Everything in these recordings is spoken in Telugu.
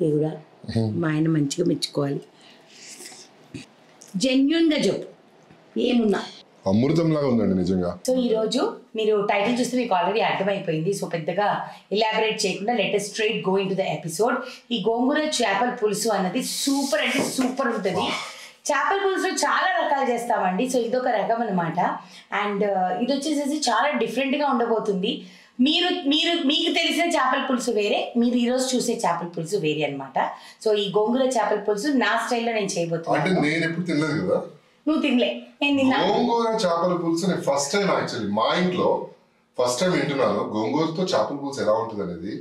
ఇది కూడా మా ఆయన మంచిగా మెచ్చుకోవాలి. జెన్యున్గా చెప్పు ఏమున్నా అమృతం లాగా ఉందండి నిజంగా. సో ఈరోజు మీరు టైటిల్ చూస్తే మీకు ఆల్రెడీ అర్థమైపోయింది. సో పెద్దగా ఎలాబరేట్ చేయకుండా latest straight go into the episode. ఈ గోంగూర చేపల పులుసు అన్నది సూపర్ అంటే సూపర్ ఉంటుంది. చేపల పులుసులో చాలా రకాలు చేస్తామండి. సో ఇదొక రకం అనమాట. అండ్ ఇది వచ్చేసేసి చాలా డిఫరెంట్గా ఉండబోతుంది. మీకు తెలిసిన చేపల పులుసు వేరే, మీరు ఈరోజు చూసే చేపల పులుసు వేరే అనమాట. సో ఈ గోంగూర చేపల పులుసు నా స్టైల్లో నేను చేయబోతున్నాను. నువ్వు తినలే, నేను తిన్నా. గోంగూర చేపల పులుసు నేను ఫస్ట్ టైం యాక్చువల్లీ మా ఇంట్లో ఫస్ట్ టైం వింటున్నాను. గోంగూరతో చేపల పులుసు ఎలా ఉంటుంది అనేది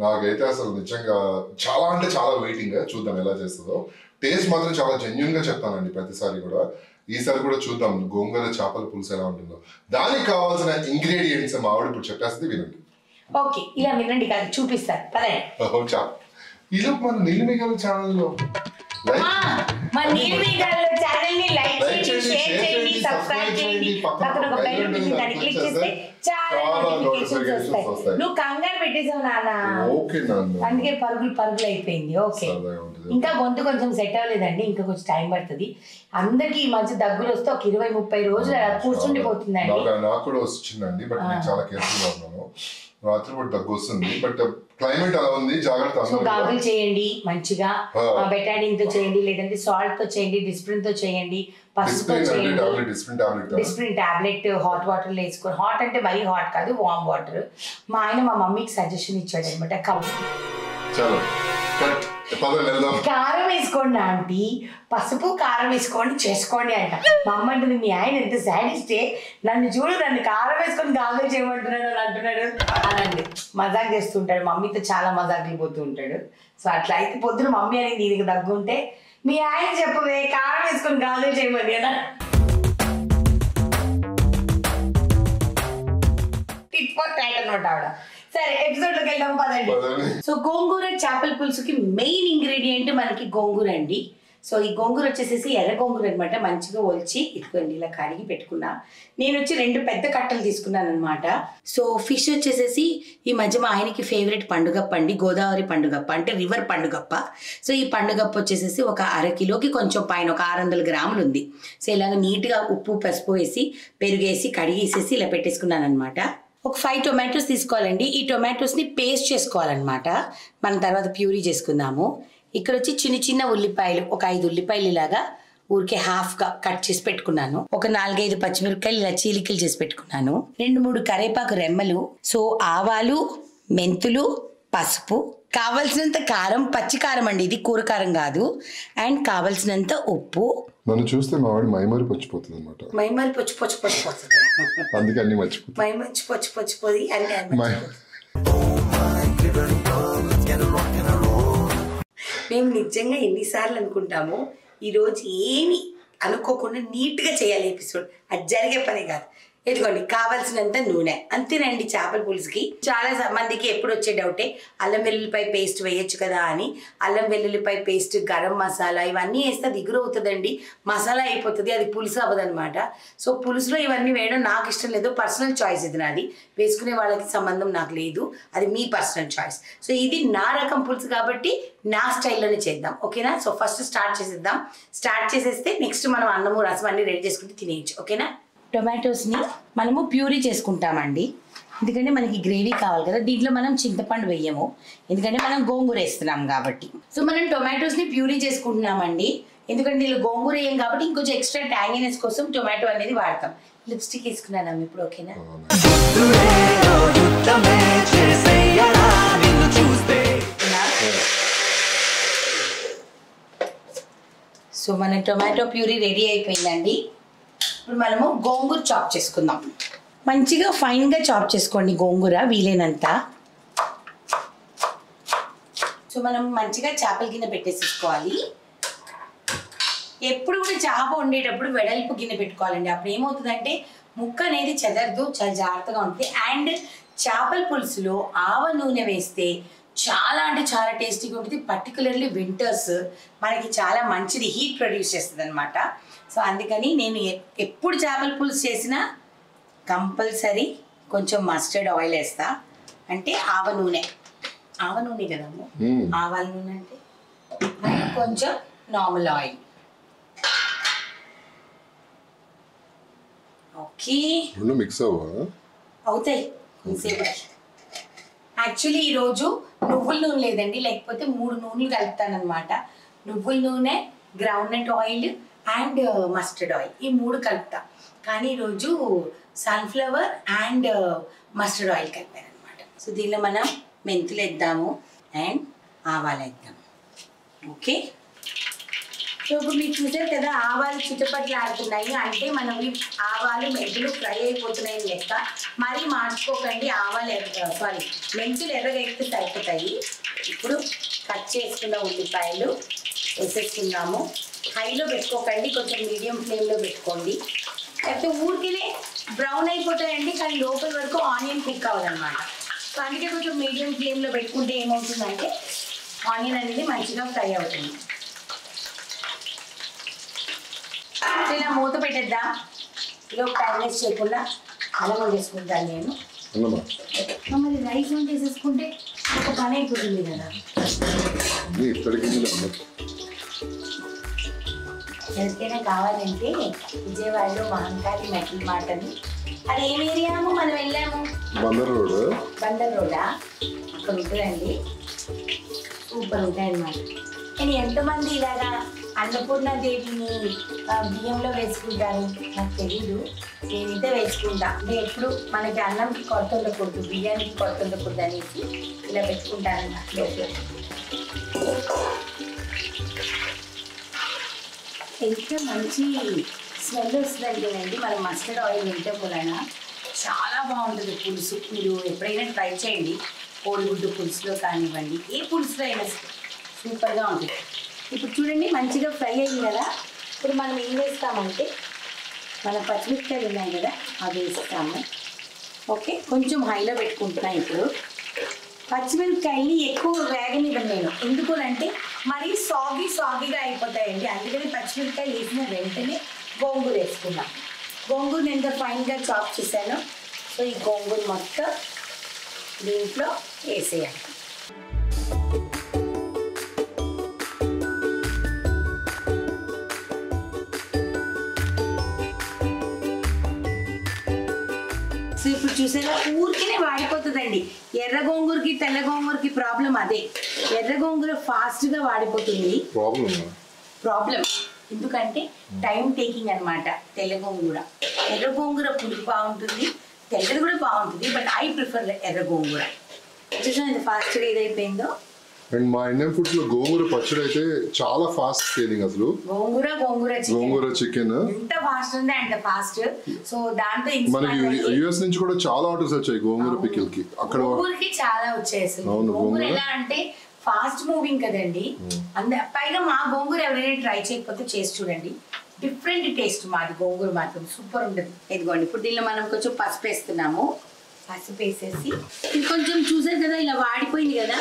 నాకైతే అసలు నిజంగా చాలా అంటే చాలా వెయిటింగ్. చూద్దాం ఎలా చేస్తుందో. టేస్ట్ మాత్రం చాలా జెన్యున్ గా చెప్తానండి ప్రతిసారి కూడా. ఈసారి కూడా చూద్దాం గోంగూర చేపల పులుసు ఎలా ఉంటుందో. దానికి కావాల్సిన ఇంగ్రీడియంట్స్ మా ఆవిడ ఇప్పుడు చెప్పేస్తుంది, వినండి. ఓకే, ఇలా వినండి కాదు చూపిస్తారు పదండి. ఇలా మన నీలిమేఘాల ఛానల్లో మన నీలిమేఘాల ఛానల్ ని లైక్ చేయండి, షేర్ చేయండి, సబ్స్క్రైబ్ చేయండి. పక్కన ఒక బెల్ ఉంటుంది, దాన్ని క్లిక్ చేస్తే చాలా నోటిఫికేషన్స్ వస్తాయి. నువ్వు కంగారు పెట్టేసావు నాన్న, అందుకే పరుగులు అయిపోయింది. ఓకే, ఇంకా గొంతు కొంచెం సెట్ అవ్వలేదండి, ఇంకా కొంచెం టైం పడుతుంది. అందరికి ఈ మధ్య దగ్గులు వస్తే ఒక 20-30 రోజులు కూర్చుండిపోతుందండి. నాకు కూడా వచ్చిందండి, బట్ నేను చాలా కేర్ఫుల్ గా ఉన్నాను. రాత్రి కూడా దగ్గు వస్తుంది, బట్ క్లైమేట్ అలా ఉంది, జాగ్రత్త. సో గాగులు చేయండి మంచిగా, బెటాడిన్ తో చేయండి, లేదంటే సాల్ట్ తో చేయండి, డిస్ప్రిన్ తో చేయండి, పసుపుతో చేయండి. డిస్ప్రిన్ టాబ్లెట్ హాట్ వాటర్ లో వేసుకోండి. హాట్ అంటే మరీ హాట్ కాదు, వామ్ వాటర్. మా ఆయన మా మమ్మీకి సజెషన్ ఇచ్చాడు అనమాట, కారం వేసుకోండి ఆంటీ, పసుపు కారం వేసుకోండి చేసుకోండి అంట. మా అమ్మ అంటుంది మీ ఆయన ఎంత సాడిస్టే, నన్ను చూడు నన్ను కారం వేసుకొని గాగులు చేయమంటున్నాడు అని అంటున్నాడు అనండి. మజాక్ చేస్తుంటాడు, మమ్మీతో చాలా మజాకులు పోతూ ఉంటాడు. సో అట్లా అయితే పొద్దున మమ్మీ అనేది దీనికి దగ్గుంటే మీ ఆయన చెప్పవే కారం వేసుకొని గాగులు చేయమని అన్న. టిట్ ఫర్ టైట్ అన్నమాట ఆవిడ. సరే ఎపిసోడ్ లోకి వెళ్దాం పదండి. సో గోంగూర చేపల పులుసుకి మెయిన్ ఇంగ్రీడియంట్ మనకి గోంగూర అండి. సో ఈ గోంగూర వచ్చేసేసి ఎర్ర గోంగూర అనమాట. మంచిగా ఒలిచి ఇదిగోండి ఇలా కడిగి పెట్టుకున్నా. నేను వచ్చి 2 పెద్ద కట్టలు తీసుకున్నాను అనమాట. సో ఫిష్ వచ్చేసేసి ఈ మధ్య మా ఆయనకి ఫేవరెట్ పండుగప్ప అండి, గోదావరి పండుగప్ప అంటే రివర్ పండుగప్ప. సో ఈ పండుగప్ప వచ్చేసేసి ఒక 1/2 కిలోకి కొంచెం పైన ఒక 600 గ్రాములు ఉంది. సో ఇలాగ నీట్గా ఉప్పు పసుపు వేసి పెరుగేసి కడిగేసేసి ఇలా పెట్టేసుకున్నాను అనమాట. ఒక 5 టొమాటోస్ తీసుకోవాలండి. ఈ టొమాటోస్ని పేస్ట్ చేసుకోవాలన్నమాట. మనం తర్వాత ప్యూరీ చేసుకుందాము. ఇక్కడ వచ్చి చిన్న ఉల్లిపాయలు ఒక 5 ఉల్లిపాయలు ఇలాగా ఊరికే హాఫ్గా కట్ చేసి పెట్టుకున్నాను. ఒక 4-5 పచ్చిమిరపకాయలు ఇలా చీలికలు చేసి పెట్టుకున్నాను. 2-3 కరేపాకు రెమ్మలు. సో ఆవాలు, మెంతులు, పసుపు, కావలసినంత కారం, పచ్చి కారం అండి, ఇది కూర కారం కాదు. అండ్ కావలసినంత ఉప్పు. నన్ను చూస్తే మా వాడు మైమరి పచ్చిపోతుంది అనమాట. మైమరి పొచ్చిపోతుంది, అందుకే అన్ని మర్చిపోతుంది. మైమరి పొచ్చిపోది అంటే మేము నిజంగా ఎన్నిసార్లు అనుకుంటాము ఈరోజు ఏమి అనుకోకుండా నీట్గా చేయాలి ఎపిసోడ్. అది జరిగే పని కాదు. ఇదిగోండి కావాల్సినంత నూనె, అంతేనండి చేపల పులుసుకి. చాలా మందికి ఎప్పుడు వచ్చే డౌటే అల్లం వెల్లుల్లిపాయ పేస్ట్ వేయొచ్చు కదా అని. అల్లం వెల్లుల్లిపాయ పేస్ట్, గరం మసాలా ఇవన్నీ వేస్తే అది ఎగురు అవుతుందండి, మసాలా అయిపోతుంది, అది పులుసు అవ్వదనమాట. సో పులుసులో ఇవన్నీ వేయడం నాకు ఇష్టం లేదు, పర్సనల్ చాయిస్ ఇది నాది. వేసుకునే వాళ్ళకి సంబంధం నాకు లేదు, అది మీ పర్సనల్ చాయిస్. సో ఇది నా రకం పులుసు కాబట్టి నా స్టైల్లోనే చేద్దాం, ఓకేనా? సో ఫస్ట్ స్టార్ట్ చేసేద్దాం. స్టార్ట్ చేసేస్తే నెక్స్ట్ మనం అన్నము రసం అన్ని రెడీ చేసుకుంటే తినేయచ్చు, ఓకేనా? టొమాటోస్ని మనము ప్యూరీ చేసుకుంటామండి, ఎందుకంటే మనకి గ్రేవీ కావాలి కదా. దీంట్లో మనం చింతపండు వేయము, ఎందుకంటే మనం గోంగూర వేస్తున్నాం కాబట్టి. సో మనం టొమాటోస్ని ప్యూరీ చేసుకుంటున్నామండి, ఎందుకంటే దీనిలో గోంగూర వేయం కాబట్టి ఇంకొంచెం ఎక్స్ట్రా ట్యాంగినెస్ కోసం టొమాటో అనేది వాడతాం. లిప్స్టిక్ వేసుకున్నాను ఇప్పుడు, ఓకేనా? సో మన టొమాటో ప్యూరీ రెడీ అయిపోయిందండి. ఇప్పుడు మనము గోంగూర చాప్ చేసుకుందాం. మంచిగా ఫైన్గా చాప్ చేసుకోండి గోంగూర వీలైనంత. సో మనం మంచిగా చేపల గిన్నె పెట్టేసుకోవాలి. ఎప్పుడు కూడా చేప వండేటప్పుడు వెడల్పు గిన్నె పెట్టుకోవాలండి. అప్పుడు ఏమవుతుందంటే ముక్క అనేది చెదరదు, చాలా జాగ్రత్తగా ఉంటుంది. అండ్ చేపల పులుసులో ఆవ నూనె వేస్తే చాలా అంటే చాలా టేస్టీగా ఉంటుంది. పర్టికులర్లీ వింటర్స్ మనకి చాలా మంచిది, హీట్ ప్రొడ్యూస్ చేస్తుంది అనమాట. సో అందుకని నేను ఎప్పుడు చేపల పులుసు చేసినా కంపల్సరీ కొంచెం మస్టర్డ్ ఆయిల్ వేస్తా. అంటే ఆవ నూనె కదమ్ము, ఆవాల నూనె అంటే కొంచెం నార్మల్ ఆయిల్. ఓకే, రెండు మిక్స్ అవుతాయి యాక్చువల్లీ ఈరోజు నువ్వుల నూనె లేదండి, లేకపోతే 3 నూనెలు కలుపుతాను అనమాట. నువ్వుల నూనె, groundnut oil and mustard oil, ఈ 3 కలుపుతా. కానీ ఈరోజు సన్ఫ్లవర్ అండ్ మస్టర్డ్ ఆయిల్ కలిపాను అనమాట. సో దీనిలో మనం మెంతులు వేద్దాము అండ్ ఆవాలు వేద్దాం. ఓకే, సో ఇప్పుడు మీరు చూసారు కదా ఆవాలు చిటపట్లు ఆడుతున్నాయి అంటే మనవి ఆవాలు మెంతులు ఫ్రై అయిపోతున్నాయి లెక్క. మరీ మార్చుకోకండి, మెంతులు ఎర్రగైతే సరిపోతాయి. ఇప్పుడు కట్ చేసుకున్న ఉల్లిపాయలు వేసేసుకున్నాము. హైలో పెట్టుకోకండి, కొంచెం మీడియం ఫ్లేమ్లో పెట్టుకోండి, లేకపోతే ఊరికే బ్రౌన్ అయిపోతాయండి. కానీ లోపల వరకు ఆనియన్ కుక్ అవ్వాలన్నమాట. సో అందుకే కొంచెం మీడియం ఫ్లేమ్లో పెట్టుకుంటే ఏమవుతుందంటే ఆనియన్ అనేది మంచిగా ఫ్రై అవుతుంది. ఇలా మూత పెట్టేద్దాం. ఇలా టైం వేస్ట్ చేయకుండా అల్లం వండేసుకుంటాను నేను. మరి రైస్ వండేసేసుకుంటే ఒక పని అయిపోతుంది కదా. ఎవరికైనా కావాలంటే విజయవాడలో మహంకాళి మెటల్ మార్ట్ అని, అది ఏం ఏరియాము మనం వెళ్ళాము, బందర్ రోడా, అక్కడ ఉంటుందండి. సూపర్ ఉంటాయి అన్నమాట. నేను ఎంతమంది ఇలాగా అన్నపూర్ణాదేవిని బియ్యంలో వేసుకుంటారు నాకు తెలీదు, నేనైతే వేసుకుంటా. అంటే ఎప్పుడు మనకి అన్నంకి కొరత ఉండకూడదు, బియ్యానికి కొరత ఉండకూడదు అనేసి ఇలా పెట్టుకుంటాను లోపల. ఎంత మంచి స్మెల్ వస్తుందంటేనండి మనం మస్టర్డ్ ఆయిల్ తింటే వలన చాలా బాగుంటుంది పులుసు. మీరు ఎప్పుడైనా ట్రై చేయండి, కోడిగుడ్డు పులుసులో కానివ్వండి, ఏ పులుసులో అయినా సూపర్గా ఉంటుంది. ఇప్పుడు చూడండి మంచిగా ఫ్రై అయ్యింది కదా. ఇప్పుడు మనం ఏం వేస్తామంటే మన పచ్చిమిరపకాయలు ఉన్నాయి కదా అవి వేస్తాము. ఓకే, కొంచెం హైలో పెట్టుకుంటున్నాను. ఇప్పుడు పచ్చిమిరపకాయల్ని ఎక్కువ వేగనివ్వను నేను, ఎందుకంటే మరీ సాగిగా అయిపోతాయండి. అందుకని పచ్చిమిరపకాయలు వేసిన వెంటనే గోంగూర వేసుకున్నాం. గోంగూరని ఎంత ఫైన్గా చాప్ చేశాను. సో ఈ గోంగూర మొత్తం దీంట్లో వేసేయాలి. సో ఇప్పుడు చూసేలా ఊరికినే వాడిపోతుందండి. ఎర్ర గోంగూరకి తెల్ల గోంగూరకి ప్రాబ్లం అదే, ఎర్ర గోంగూర ఫాస్ట్గా వాడిపోతుంది. ప్రాబ్లం ఎందుకంటే టైం టేకింగ్ అనమాట. తెల్ల గోంగూర, ఎర్ర గోంగూర పులుపు బాగుంటుంది, తెల్లది కూడా బాగుంటుంది. బట్ ఐ ప్రిఫర్ ఎర్ర గోంగూర. చూసాను ఎంత ఫాస్ట్గా ఏదైపోయిందో. అండ్ మా ఇండియన్ ఫుడ్స్ లో గోంగూర పచ్చడి అయితే చాలా ఫాస్ట్ సేలింగ్. అసలు గోంగూర చికెన్ ఎంత ఫాస్ట్ ఉంది అంత ఫాస్ట్. సో దాంతో మనకి యుఎస్ నుంచి కూడా చాలా ఆర్డర్స్ వచ్చాయి గోంగూర పికిల్ కి. అక్కడ గోంగూరకి చాలా వచ్చాయి. గోంగూర ఎలా అంటే ఫాస్ట్ మూవింగ్ కదండి. పైగా మా గోంగూర ఎవరైనా ట్రై చేయకపోతే చేసి చూడండి, డిఫరెంట్ టేస్ట్ మాది గోంగూర మాత్రం సూపర్ ఉంటుంది. ఇదిగోండి ఇప్పుడు దీనిలో మనం కొంచెం పసుపు వేస్తున్నాము. పసుపు వేసేసి ఇది కొంచెం చూసారు కదా ఇలా వాడిపోయింది కదా,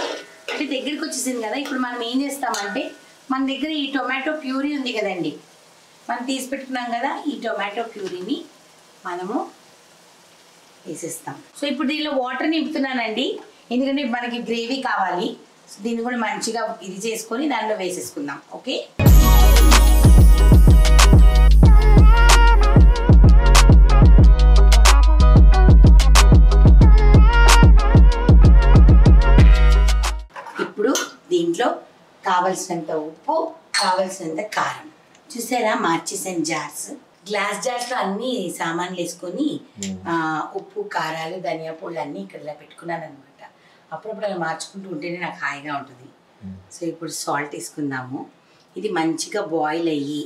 అంటే దగ్గరికి వచ్చేసింది కదా. ఇప్పుడు మనం ఏం చేస్తామంటే మన దగ్గర ఈ టొమాటో ప్యూరీ ఉంది కదండి, మనం తీసి పెట్టుకున్నాం కదా, ఈ టొమాటో ప్యూరీని మనము వేసేస్తాం. సో ఇప్పుడు దీనిలో వాటర్ నింపుతున్నానండి, ఎందుకంటే మనకి గ్రేవీ కావాలి. సో దీన్ని కూడా మంచిగా ఇది చేసుకొని దానిలో వేసేసుకుందాం. ఓకే, ఇప్పుడు దీంట్లో కావలసినంత ఉప్పు, కావలసినంత కారం. చూసారా మార్చేసాను జార్స్, గ్లాస్ జార్స్లో అన్ని సామాన్లు వేసుకొని ఉప్పు, కారాలు, ధనియా పొళ్ళు అన్నీ ఇక్కడ పెట్టుకున్నాను అనమాట. అప్పుడప్పుడు అలా మార్చుకుంటూ ఉంటేనే నాకు హాయిగా ఉంటుంది. సో ఇప్పుడు సాల్ట్ వేసుకుందాము. ఇది మంచిగా బాయిల్ అయ్యి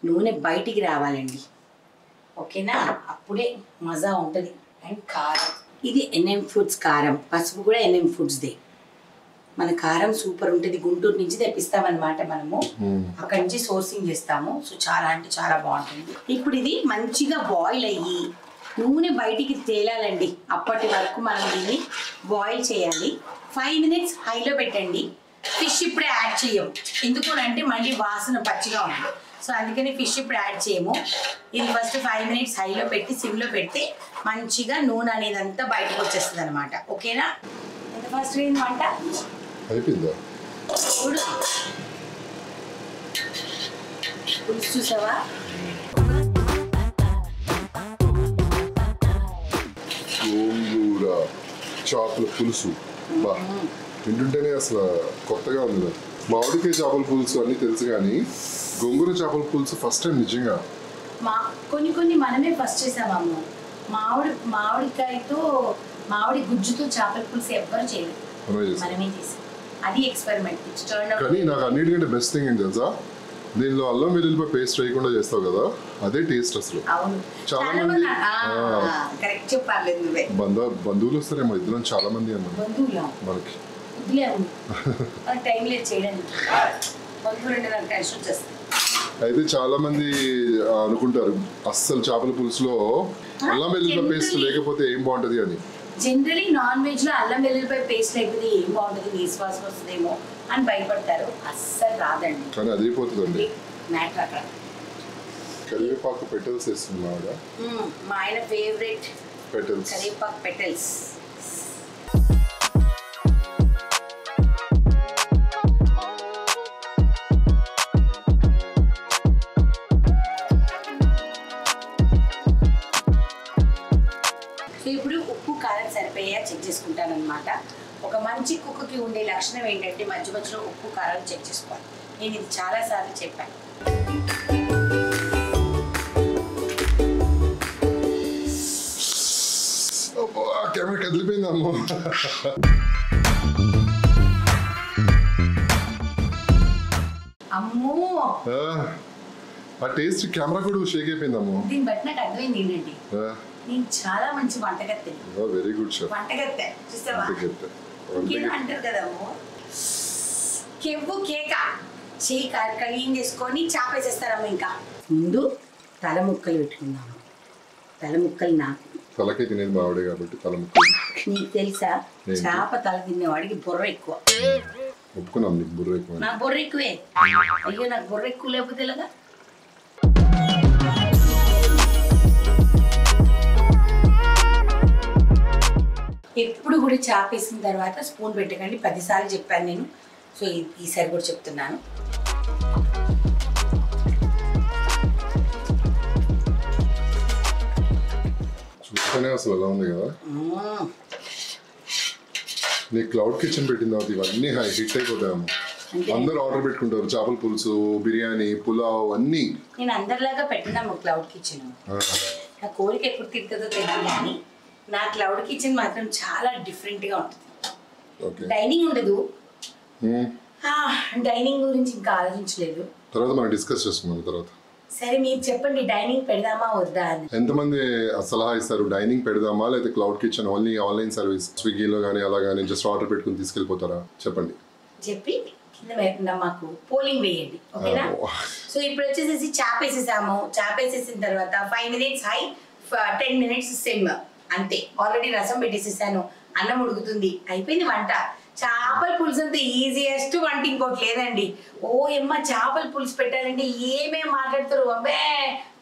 నూనె బయటికి రావాలండి. ఓకేనా, అప్పుడే మజా ఉంటుంది. అండ్ కారం, ఇది ఎన్ఎం ఫుడ్స్ కారం, పసుపు కూడా ఎన్ఎం ఫుడ్స్దే. మన కారం సూపర్ ఉంటుంది, గుంటూరు నుంచి తెప్పిస్తామన్నమాట మనము, అక్కడి నుంచి సోర్సింగ్ చేస్తాము. సో చాలా అంటే చాలా బాగుంటుంది. ఇప్పుడు ఇది మంచిగా బాయిల్ అయ్యి నూనె బయటికి తేలాలండి. అప్పటి వరకు మనం దీన్ని బాయిల్ చేయాలి. 5 minutes హైలో పెట్టండి. ఫిష్ ఇప్పుడే యాడ్ చేయము, ఎందుకు అంటే మళ్ళీ వాసన పచ్చిగా ఉంది. సో అందుకని ఫిష్ ఇప్పుడు యాడ్ చేయము. ఇది ఫస్ట్ 5 minutes హైలో పెట్టి సిమ్లో పెడితే మంచిగా నూనె అనేది అంతా బయటకు వచ్చేస్తుంది అనమాట. ఓకేనా, ఎంత ఫాస్ట్ అయింది వంట. పులుసు చూసావా? గోంగూర చేపల పులుసు బా తింటుంటేనే అసలు కొత్తగా ఉంది. మామిడికాయ చేపల పులుసు అన్నీ తెలుసు కానీ గోంగూర చేపల పులుసు ఫస్ట్ టైం నిజంగా. కొన్ని మనమే ఫస్ట్ చేసామమ్మ. మామిడికాయతో మామిడి గుజ్జుతో చేపల పులుసు ఎవ్వరు చేయలేదు, మనమే చేసాం. అది ఎక్స్పెరిమెంట్. కానీ నాకు అన్నిటికంటే బెస్ట్ థింగ్ ఏం తెలుసా, దీనిలో అల్లం వెల్లుల్లిపాయ పేస్ట్ వేయకుండా చేస్తావు కదా, అదే టేస్ట్ అసలు. చాలా మంది బంధువులు వస్తారేమో ఇద్దరు, చాలా మంది అన్నారు మనకి. అయితే చాలా మంది అనుకుంటారు అస్సలు చేపల పులుసులో అల్లం వెల్లుల్లిపాయ పేస్ట్ లేకపోతే ఏం బాగుంటది అని. జనరలీ నాన్ వెజ్ లో అల్లం వెల్లుల్లిపాయ పేస్ట్ లేకపోతే ఏం బాగుంటది, నీసువాసన వస్తుందేమో అని భయపడతారు. అస్సలు రాదండి, కానీ అది అయిపోతుందండి. మ్యాటర్ అక్కడ. కరివేపాకు పెటల్స్ వేస్తుంది ఆవిడ. మా ఆయన ఫేవరెట్ పెటల్స్, కరివేపాకు పెటల్స్. ఇప్పుడు ఉప్పు కారం సరిపోయా చెక్ చేసుకుంటాను అనమాట. ఒక మంచి కుక్కకి ఉండే లక్షణం ఏంటంటే మధ్య మధ్యలో ఉప్పు కారం చెక్ చేసుకోవాలి. నేను ఇది చాలా సార్లు చెప్పాను. కెమెరా కదిలిపోయింది అమ్మో. అమ్మో ఆ టేస్ట్ కెమెరా కూడా షేక్ అయిపోయింది అమ్మో. దీన్ని బట్టి నాకు అర్థమైంది ఏంటండి, నేను చాలా మంచి వంటగత్తె. Very good chef. వంటగత్తె చూసావా, అంటారు కదా కెవ్వు కేక చేయి క్లీన్ చేసుకొని చాపేసేస్తారమ్మ. ఇంకా ముందు తల ముక్కలు పెట్టుకుందాము. తల ముక్కలు నాకు తలకి తినేది బావుడే కాబట్టి తల ముక్కలు. నీకు తెలుసా చేప తల తినేవాడికి బుర్ర ఎక్కువ. ఒప్పుకున్నాం, నీకు బుర్ర ఎక్కువ. నాకు బుర్ర ఎక్కువే. అయ్యో నాకు బుర్ర ఎక్కువ లేకపోతే ఇలాగా. ఎప్పుడు కూడా చేప వేసిన తర్వాత స్పూన్ పెట్టకండి, 10 సార్లు చెప్పాను నేను. సో ఈసారి కూడా చెప్తున్నాను. చూస్తేనే అసలు ఎలా ఉంది కదా. నీ క్లౌడ్ కిచెన్ పెట్టిన తర్వాత ఇవన్నీ హిట్ అయిపోతాయమ్మ. అందరు ఆర్డర్ పెట్టుకుంటారు చేపల పులుసు, బిర్యానీ, పులావ్ అన్నీ. నేను అందరిలాగా పెట్టినాము క్లౌడ్ కిచెన్. నా కోరిక ఎప్పుడు తిరుగుతుందో తెలియదు కానీ నా క్లౌడ్ కిచెన్ మాత్రం చాలా డిఫరెంట్ గా ఉంటుంది. డైనింగ్ ఉండదు, డైనింగ్ గురించి ఇంకా ఆలోచించలేదు. తర్వాత మనం డిస్కస్ చేసుకున్నాం తర్వాత. సరే మీరు చెప్పండి, డైనింగ్ పెడదామా వద్దా అని. ఎంతమంది సలహా ఇస్తారు, డైనింగ్ పెడదామా లేదా cloud kitchen only online service స్విగ్గీలో కానీ అలా కానీ జస్ట్ ఆర్డర్ పెట్టుకుని తీసుకెళ్ళిపోతారా చెప్పండి. చెప్పి కింద మాకు పోలింగ్ వేయండి, ఓకేనా? సో ఇప్పుడు వచ్చేసేసి చాపేసేసాము. చాపేసేసిన తర్వాత 5 minutes హై, 10 minutes సిమ్, అంతే. ఆల్రెడీ రసం పెట్టేసేసాను, అన్నం ఉడుకుతుంది, అయిపోయింది వంట. చేపల పులుసు అంతా ఈజియెస్ట్ వంట ఇంకోటి లేదండి. ఓ ఎమ్మ చేపల పులుసు పెట్టాలంటే ఏమేమి మాట్లాడతారు, అబ్బే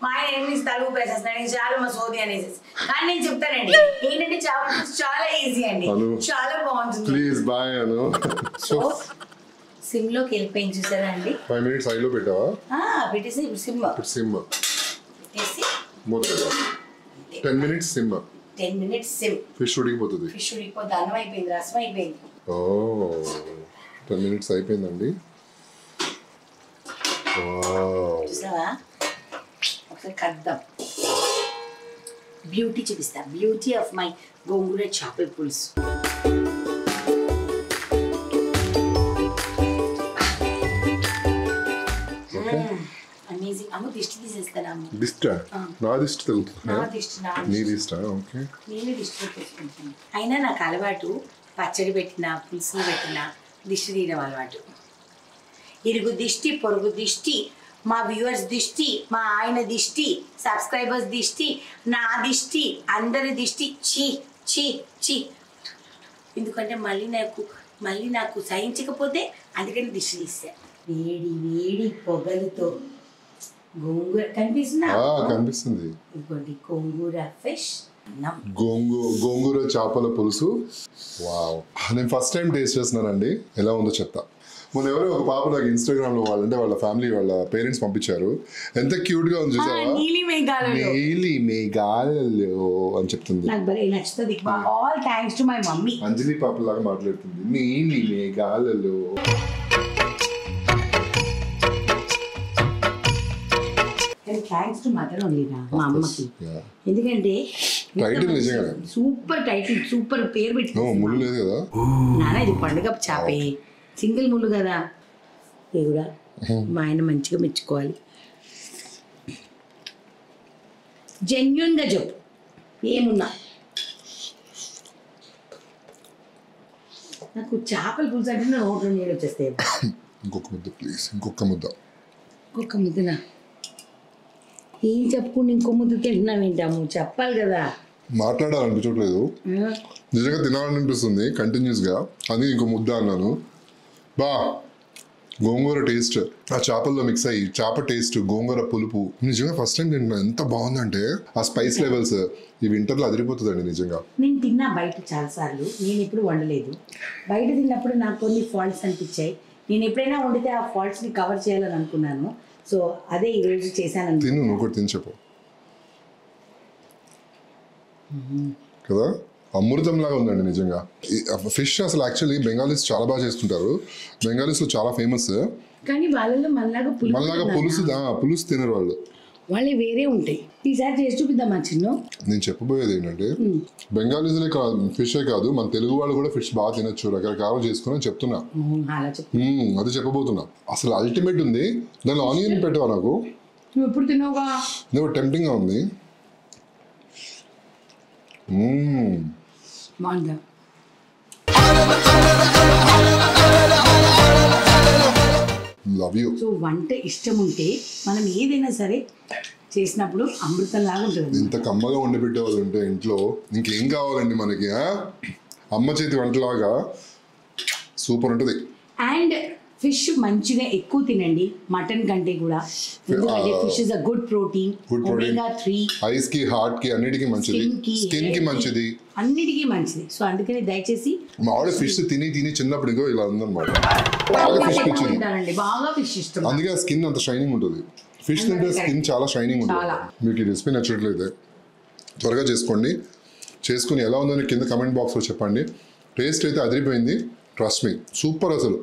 మా ఆయన ఎన్ని తలుపు వేసేస్తున్నాడు, చాలా మా సోది అనేసి. కానీ నేను చెప్తానండి ఏంటంటే చేపల పులుసు చాలా ఈజీ అండి, చాలా బాగుంటుంది. ప్లీజ్ బాయ్ అను. సో సిమ్ లోకి వెళ్ళిపోయింది చూసారా అండి. 5 minutes హైలో పెట్టావా? పెట్టేసి ఇప్పుడు సిమ్ పెట్టేసి 10 minutes SIM. 10 minutes SIM. Fish ఉడికిపోతుంది. ఫిష్ ఉడికిపోతుంది, అన్నం అయిపోయింది, రసం అయిపోయింది. 10 minutes అయిపోయిందండి. చూసావా, ఒకసారి కద్దాం. బ్యూటీ చూపిస్తా, బ్యూటీ ఆఫ్ మై గోంగూర చేపల పులుసు. అమేజింగ్. అమ్మ దిష్టి తీసేస్తాను. దిష్టి నా దిష్టి తెలుస్తుంది. నా దిష్టి నీ దిష్టి. ఓకే, నేను దిష్టి పెట్టేసుకుంటాను. అయినా నాకు అలవాటు, పచ్చడి పెట్టినా పులుసులు పెట్టినా దిష్టి తీయడం అలవాటు. ఇరుగు దిష్టి, పొరుగు దిష్టి, మా వ్యూవర్స్ దిష్టి, మా ఆయన దిష్టి, సబ్స్క్రైబర్స్ దిష్టి, నా దిష్టి, అందరి దిష్టి. చీ చీ చీ. ఎందుకంటే మళ్ళీ నాకు సహించకపోతే అందుకని దిష్టి తీసా. వేడి వేడి పొగలతో గోంగూర కనిపిస్తుంది. ఇంకోటి గోంగూర ఫిష్, గోంగూర చేపల పులుసు. వావ్, నేను ఫస్ట్ టైం టేస్ట్ చేస్తున్నానండి, ఎలా ఉందో చెప్తా. మొన్న ఎవరో ఒక పాప నాకు ఇన్స్టాగ్రామ్ లో వాళ్ళంటే వాళ్ళ ఫ్యామిలీ వాళ్ళ పేరెంట్స్ పంపించారు. ఎంత క్యూట్ గా ఉంది చూసావా? నీలి మేఘాలలో అని చెప్తుంది. నాకు భలే నచ్చుతుంది. All thanks to my mummy. Anjali పాప లాగా మాట్లాడుతుంది. నీలి మేఘాలలో. థ్యాంక్స్ టు మదర్ ఓన్లీ నా మా అమ్మకి. ఎందుకంటే టైటిల్ నిజంగానే సూపర్ టైటిల్, సూపర్ పేరు పెట్టి. ముళ్ళు లేదు కదా నాన్న, ఇది పండుగ చాపే, సింగిల్ ముళ్ళు కదా. ఇది కూడా మా ఆయన మంచిగా మెచ్చుకోవాలి. జెన్యున్ గా చెప్పు ఏమున్నా. నాకు చేపల పులుసు అంటే నా నోట్లో నీళ్ళు వచ్చేస్తాయి. ఇంకొక ముద్ద ప్లీజ్, ఇంకొక ముద్ద. ఇంకొక ముద్దనా? ఏం చెప్పుకుంటే ఇంకో ముద్ద తింటున్నావు ఏంటాము? చెప్పాలి కదా. మాట్లాడాలనిపించట్లేదు, నిజంగా తినాలనిపిస్తుంది కంటిన్యూస్ గా. అందుకే ఇంకో ముద్ద అన్నాను. బా గోంగూర టేస్ట్ ఆ చేపల్లో మిక్స్ అయ్యి, చేప టేస్ట్, గోంగూర పులుపు, నిజంగా ఫస్ట్ టైం తింటున్నా. ఎంత బాగుందంటే ఆ స్పైస్ లెవెల్స్ ఈ వింటర్లో అదిరిపోతుందండి నిజంగా. నేను తిన్నా బయట చాలాసార్లు, నేను ఎప్పుడు వండలేదు. బయట తిన్నప్పుడు నాకు కొన్ని ఫాల్ట్స్ అనిపించాయి. నేను ఎప్పుడైనా వండితే ఆ ఫాల్ట్స్ని కవర్ చేయాలని అనుకున్నాను. సో అదే ఈరోజు చేశాను. తిను, నువ్వు కూడా తిని చెప్పు కదా. అమృతం లాగా ఉందండి నిజంగా. ఫిష్ అసలు యాక్చువల్లీ బెంగాలీస్ చాలా బాగా చేసుకుంటారు. బెంగాలీస్ లో చాలా ఫేమస్. కానీ వాళ్ళలో మళ్ళాగా పులుసు తినరు వాళ్ళు. వాళ్ళే వేరే ఉంటాయి. ఈసారి చేసి చూపిద్దామా చిన్న? నేను చెప్పబోయేది ఏంటంటే బెంగాలీస్లే కాదు, ఫిషే కాదు, మన తెలుగు వాళ్ళు కూడా ఫిష్ బాగా తినొచ్చు, రకరకాలు చేసుకుని చెప్తున్నా. అది చెప్పబోతున్నా. అసలు అల్టిమేట్ ఉంది. దానిలో ఆనియన్ పెట్టవా నాకు? నువ్వు ఎప్పుడు తిన్నావుగా? నువ్వు టెంప్టింగ్ గా ఉంది. బాగుందా? Love you. సో వంట ఇష్టం ఉంటే మనం ఏదైనా సరే చేసినప్పుడు అమృతం లాగా ఉంటుంది. ఇంత కమ్మగా వండి పెట్టేవాళ్ళు ఉంటే ఇంట్లో ఇంకేం కావాలండి మనకి? అమ్మ చేతి వంటలాగా సూపర్ ఉంటుంది. అండ్ ఫిష్ మంచిగా ఎక్కువ తినండి మటన్ కంటే కూడా. ఎందుకంటే fish is a good protein. Omega 3 ice కి, హార్ట్ కి, అన్నిటికీ మంచిది. స్కిన్ కి మంచిది, అన్నిటికీ మంచిది. సో అందుకని దయచేసి మా ఆవిడ ఫిష్ తిని తిని చిన్నప్పుడు ఇంకో ఇలా ఉందన్నమాట. బాగా ఫిష్ పిచ్చింది, బాగా ఫిష్ ఇష్టం. అందుకే స్కిన్ అంత షైనింగ్ ఉంటుంది. ఫిష్ తింటే స్కిన్ చాలా షైనింగ్ ఉంటుంది. మీకు ఈ రెసిపీ నచ్చట్లయితే త్వరగా చేసుకోండి. చేసుకుని ఎలా ఉందని కింద కమెంట్ బాక్స్లో చెప్పండి. టేస్ట్ అయితే అదిరిపోయింది. ట్రస్ట్ మీ, సూపర్ అసలు.